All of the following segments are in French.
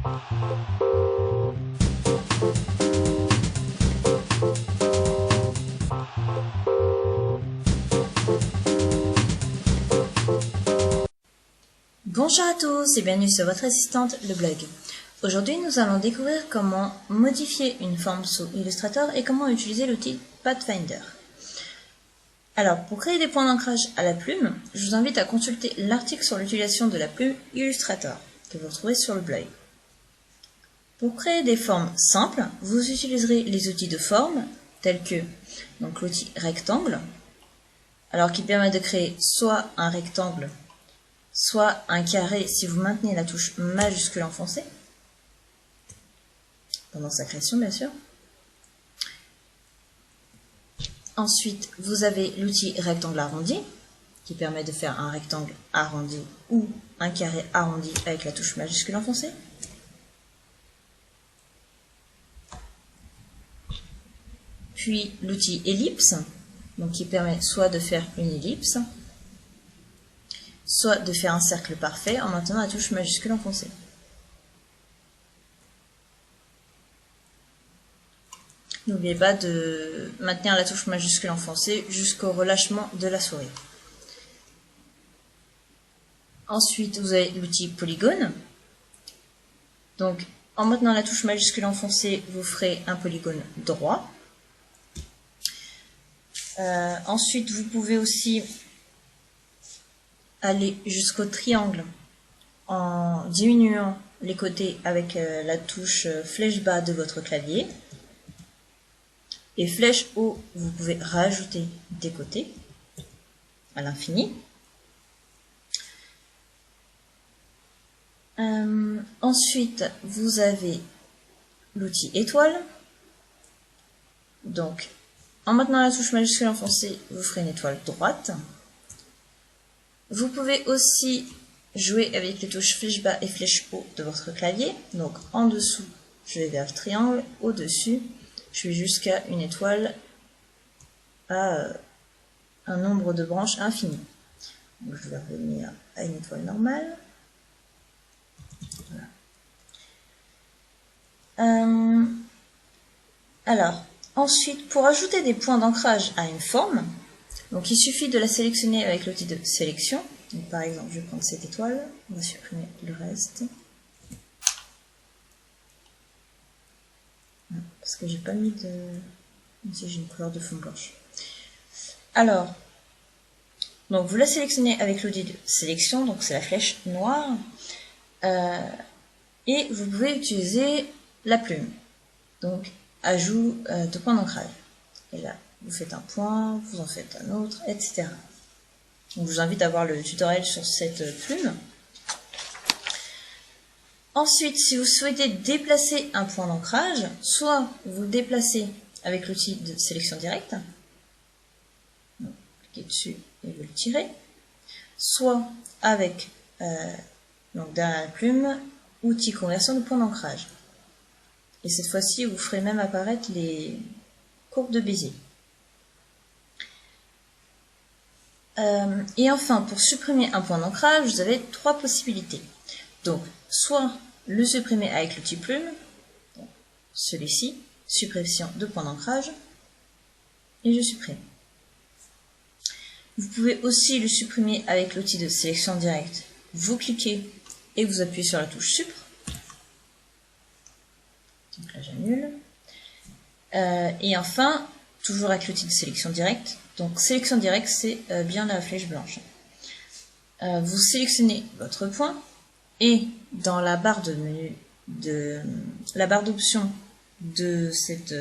Bonjour à tous et bienvenue sur votre assistante, le blog. Aujourd'hui, nous allons découvrir comment modifier une forme sous Illustrator et comment utiliser l'outil Pathfinder. Alors, pour créer des points d'ancrage à la plume, je vous invite à consulter l'article sur l'utilisation de la plume Illustrator que vous retrouvez sur le blog. Pour créer des formes simples, vous utiliserez les outils de forme tels que l'outil rectangle, alors qui permet de créer soit un rectangle, soit un carré si vous maintenez la touche majuscule enfoncée, pendant sa création bien sûr. Ensuite, vous avez l'outil rectangle arrondi, qui permet de faire un rectangle arrondi ou un carré arrondi avec la touche majuscule enfoncée. Puis l'outil ellipse, donc qui permet soit de faire une ellipse, soit de faire un cercle parfait en maintenant la touche majuscule enfoncée. N'oubliez pas de maintenir la touche majuscule enfoncée jusqu'au relâchement de la souris. Ensuite, vous avez l'outil polygone. Donc, en maintenant la touche majuscule enfoncée, vous ferez un polygone droit. Ensuite, vous pouvez aussi aller jusqu'au triangle en diminuant les côtés avec la touche flèche bas de votre clavier. Et flèche haut, vous pouvez rajouter des côtés à l'infini. Ensuite, vous avez l'outil étoile. Donc, en maintenant la touche majuscule enfoncée, vous ferez une étoile droite. Vous pouvez aussi jouer avec les touches flèche bas et flèche haut de votre clavier. Donc, en dessous, je vais vers le triangle. Au-dessus, je vais jusqu'à une étoile à un nombre de branches infini. Donc, je vais revenir à une étoile normale. Voilà. Alors, ensuite, pour ajouter des points d'ancrage à une forme, donc il suffit de la sélectionner avec l'outil de sélection. Donc, par exemple, je vais prendre cette étoile, on va supprimer le reste. Parce que j'ai pas mis de... Ici j'ai une couleur de fond blanche. Alors, donc vous la sélectionnez avec l'outil de sélection, donc c'est la flèche noire. Et vous pouvez utiliser la plume. Donc, ajout de points d'ancrage. Et là, vous faites un point, vous en faites un autre, etc. Donc, je vous invite à voir le tutoriel sur cette plume. Ensuite, si vous souhaitez déplacer un point d'ancrage, soit vous le déplacez avec l'outil de sélection directe, donc, cliquez dessus et vous le tirez, soit avec, donc derrière la plume, outil conversion de point d'ancrage. Et cette fois-ci, vous ferez même apparaître les courbes de Bézier. Et enfin, pour supprimer un point d'ancrage, vous avez trois possibilités. Donc, soit le supprimer avec l'outil plume, celui-ci, suppression de point d'ancrage, et je supprime. Vous pouvez aussi le supprimer avec l'outil de sélection directe. Vous cliquez et vous appuyez sur la touche Supr. Donc là, j'annule. Et enfin, toujours avec l'outil de sélection directe. Donc, sélection directe, c'est bien la flèche blanche. Vous sélectionnez votre point. Et dans la barre de menu la barre d'options de cet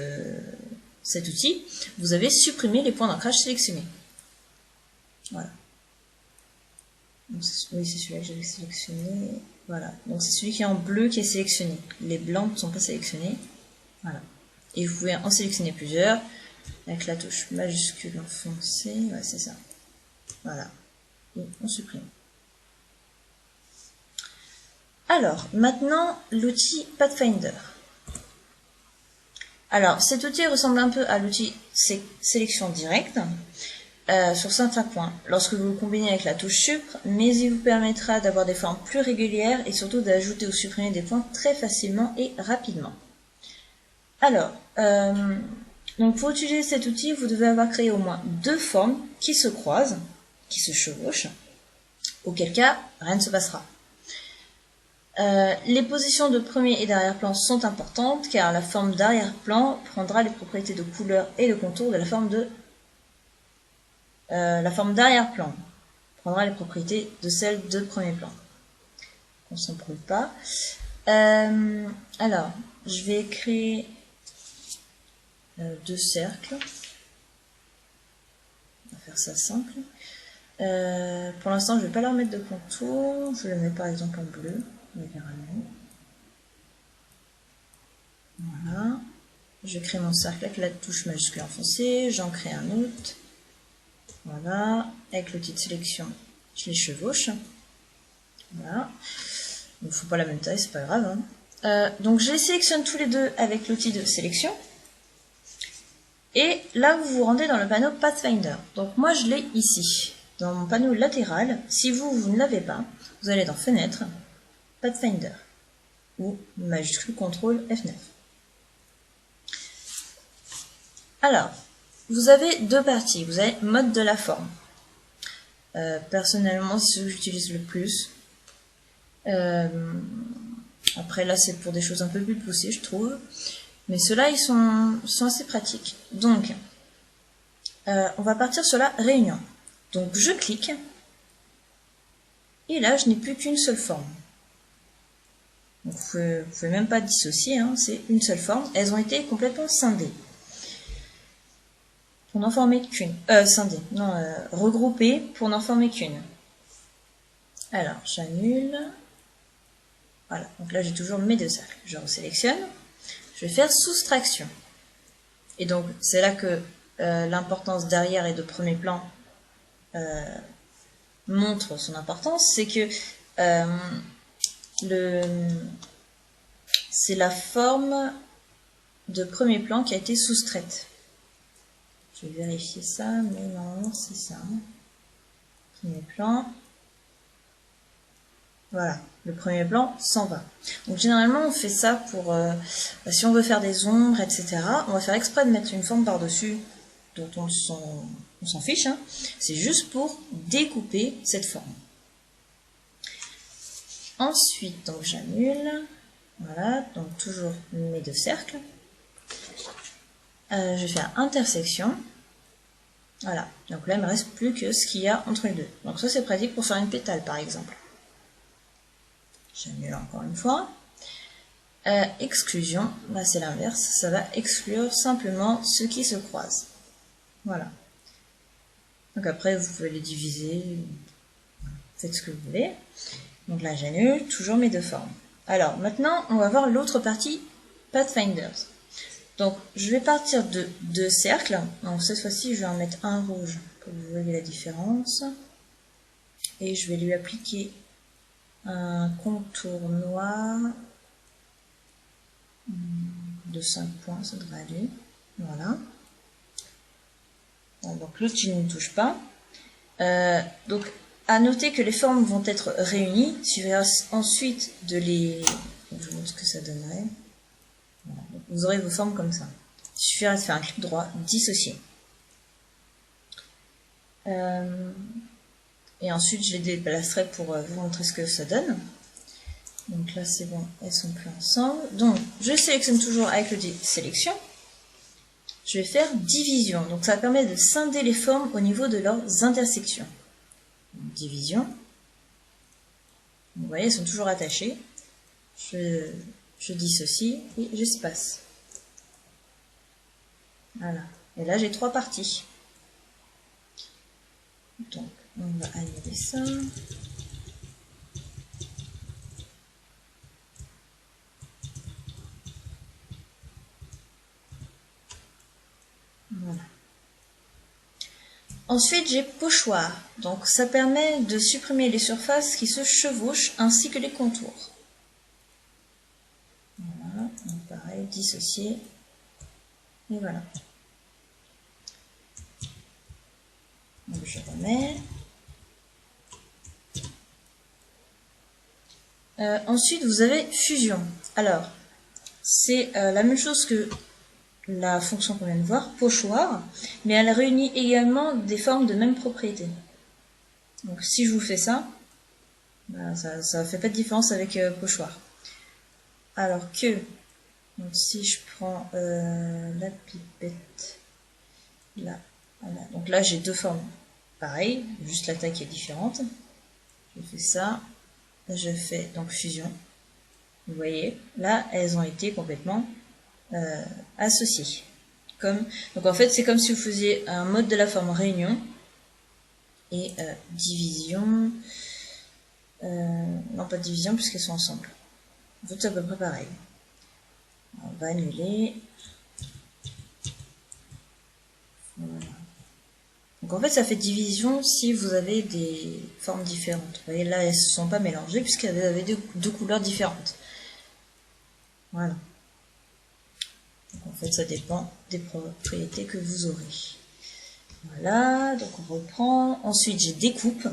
outil, vous avez supprimé les points d'ancrage sélectionnés. Voilà. Donc, oui, c'est celui-là que j'avais sélectionné. Voilà. Donc c'est celui qui est en bleu qui est sélectionné. Les blancs ne sont pas sélectionnés. Voilà. Et vous pouvez en sélectionner plusieurs avec la touche majuscule enfoncée. Ouais, c'est ça. Voilà. Et on supprime. Alors, maintenant, l'outil Pathfinder. Alors, cet outil ressemble un peu à l'outil sélection directe. sur certains points lorsque vous le combinez avec la touche Sup, mais il vous permettra d'avoir des formes plus régulières et surtout d'ajouter ou supprimer des points très facilement et rapidement. Alors, donc pour utiliser cet outil, vous devez avoir créé au moins 2 formes qui se croisent, qui se chevauchent, auquel cas rien ne se passera. Les positions de premier et d'arrière-plan sont importantes car la forme d'arrière-plan prendra les propriétés de couleur et de contour de la forme d'arrière-plan prendra les propriétés de celle de premier plan. On s'en brûle pas. Alors, je vais créer 2 cercles. On va faire ça simple. Pour l'instant, je ne vais pas leur mettre de contour. Je le mets par exemple en bleu. Voilà. Je crée mon cercle avec la touche majuscule enfoncée. J'en crée un autre. Voilà. Avec l'outil de sélection, je les chevauche. Voilà. Il ne faut pas la même taille, c'est pas grave. Hein. Donc je les sélectionne tous les deux avec l'outil de sélection. Et là, vous vous rendez dans le panneau Pathfinder. Donc moi, je l'ai ici, dans mon panneau latéral. Si vous ne l'avez pas, vous allez dans Fenêtre, Pathfinder, ou majuscule CTRL F9. Alors, vous avez 2 parties. Vous avez mode de la forme. Personnellement, c'est ce que j'utilise le plus. Après, là, c'est pour des choses un peu plus poussées, je trouve. Mais ceux-là, ils sont assez pratiques. Donc, on va partir sur la réunion. Donc, je clique. Et là, je n'ai plus qu'une seule forme. Donc, vous ne pouvez même pas dissocier, hein, c'est une seule forme. Elles ont été complètement scindées. Pour n'en former qu'une. Scindées. Non, regroupées pour n'en former qu'une. Alors, j'annule. Voilà. Donc là, j'ai toujours mes 2 cercles. Je resélectionne. Je vais faire soustraction. Et donc, c'est là que l'importance d'arrière et de premier plan montre son importance. C'est que c'est la forme de premier plan qui a été soustraite. Je vais vérifier ça, mais non, c'est ça. Premier plan. Voilà, le premier plan s'en va. Donc généralement on fait ça pour, si on veut faire des ombres, etc. On va faire exprès de mettre une forme par-dessus dont on s'en fiche. Hein. C'est juste pour découper cette forme. Ensuite, donc j'annule. Voilà, donc toujours mes 2 cercles. Je vais faire intersection. Voilà, donc là il ne me reste plus que ce qu'il y a entre les deux. Donc ça c'est pratique pour faire une pétale par exemple. J'annule encore une fois. Exclusion, là c'est l'inverse, ça va exclure simplement ceux qui se croisent. Voilà. Donc après vous pouvez les diviser, faites ce que vous voulez. Donc là j'annule, toujours mes 2 formes. Alors maintenant on va voir l'autre partie, Pathfinders. Donc je vais partir de 2 cercles, donc cette fois-ci je vais en mettre un rouge pour que vous voyez la différence. Et je vais lui appliquer un contour noir de 5 points, ça devrait aller. Voilà. Bon, donc l'autre, je ne touche pas. Donc, à noter que les formes vont être réunies. Il suffira ensuite de les... Je vous montre ce que ça donnerait. Voilà. Donc, vous aurez vos formes comme ça. Il suffira de faire un clic droit, dissocier. Et ensuite, je les déplacerai pour vous montrer ce que ça donne. Donc là, c'est bon, elles sont plus ensemble. Donc, je sélectionne toujours avec le sélection. Je vais faire division. Donc, ça permet de scinder les formes au niveau de leurs intersections. Donc, division. Vous voyez, elles sont toujours attachées. Je dissocie et j'espace. Voilà. Et là, j'ai 3 parties. Donc, on va annuler ça. Voilà. Ensuite, j'ai pochoir. Donc, ça permet de supprimer les surfaces qui se chevauchent ainsi que les contours. Voilà. Donc, pareil, dissocier. Et voilà. je remets. Ensuite, vous avez fusion. Alors, c'est la même chose que la fonction qu'on vient de voir, pochoir, mais elle réunit également des formes de même propriété. Donc si je vous fais ça, bah, ça ne fait pas de différence avec pochoir. Alors que, donc si je prends la pipette, là, voilà. Donc là j'ai deux formes pareilles, juste la taille qui est différente. Je fais ça, je fais donc fusion. Vous voyez, là elles ont été complètement associés. Donc en fait c'est comme si vous faisiez un mode de la forme réunion et division, non pas division puisqu'elles sont ensemble. En fait c'est à peu près pareil. On va annuler. Voilà. Donc en fait ça fait division si vous avez des formes différentes. Vous voyez là elles ne se sont pas mélangées puisqu'elles avaient deux couleurs différentes. Voilà. En fait, ça dépend des propriétés que vous aurez. Voilà, donc on reprend. Ensuite, j'ai découpe.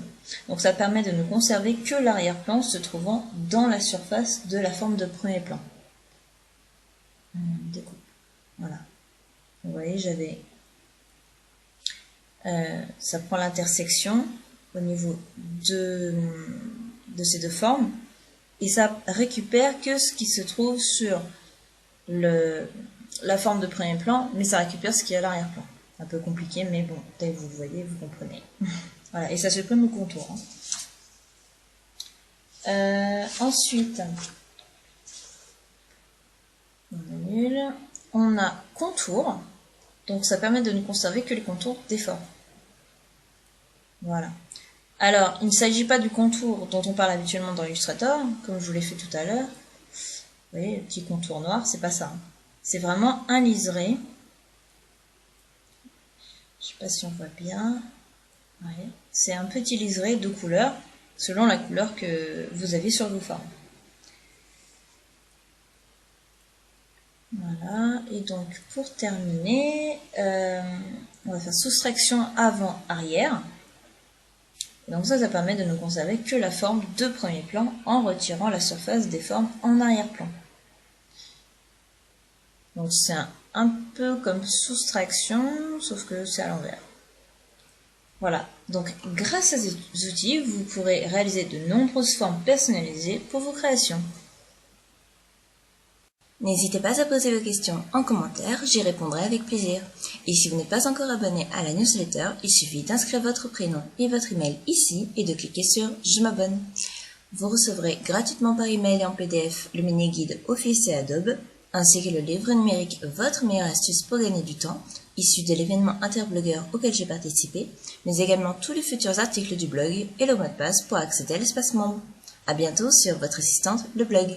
Donc ça permet de ne conserver que l'arrière-plan se trouvant dans la surface de la forme de premier plan. Découpe. Voilà. Vous voyez, j'avais... ça prend l'intersection au niveau de ces deux formes. Et ça récupère que ce qui se trouve sur la forme de premier plan, mais ça récupère ce qui est à l'arrière-plan. Un peu compliqué, mais bon, dès que vous le voyez, vous comprenez. Voilà, et ça se supprime au contour. Ensuite, on annule. On a contour, donc ça permet de ne conserver que les contours des formes. Voilà. Alors, il ne s'agit pas du contour dont on parle habituellement dans Illustrator, comme je vous l'ai fait tout à l'heure. Vous voyez, le petit contour noir, c'est pas ça. C'est vraiment un liseré. Je sais pas si on voit bien. Ouais. C'est un petit liseré de couleurs, selon la couleur que vous avez sur vos formes. Voilà, et donc pour terminer, on va faire soustraction avant-arrière. Donc ça permet de ne conserver que la forme de premier plan en retirant la surface des formes en arrière-plan. Donc c'est un peu comme soustraction, sauf que c'est à l'envers. Voilà, donc grâce à ces outils, vous pourrez réaliser de nombreuses formes personnalisées pour vos créations. N'hésitez pas à poser vos questions en commentaire, j'y répondrai avec plaisir. Et si vous n'êtes pas encore abonné à la newsletter, il suffit d'inscrire votre prénom et votre email ici et de cliquer sur « Je m'abonne ». Vous recevrez gratuitement par email et en PDF le mini-guide Office et Adobe, ainsi que le livre numérique Votre meilleure astuce pour gagner du temps, issu de l'événement Interblogueur auquel j'ai participé, mais également tous les futurs articles du blog et le mot de passe pour accéder à l'espace membre. À bientôt sur votre assistante, le blog.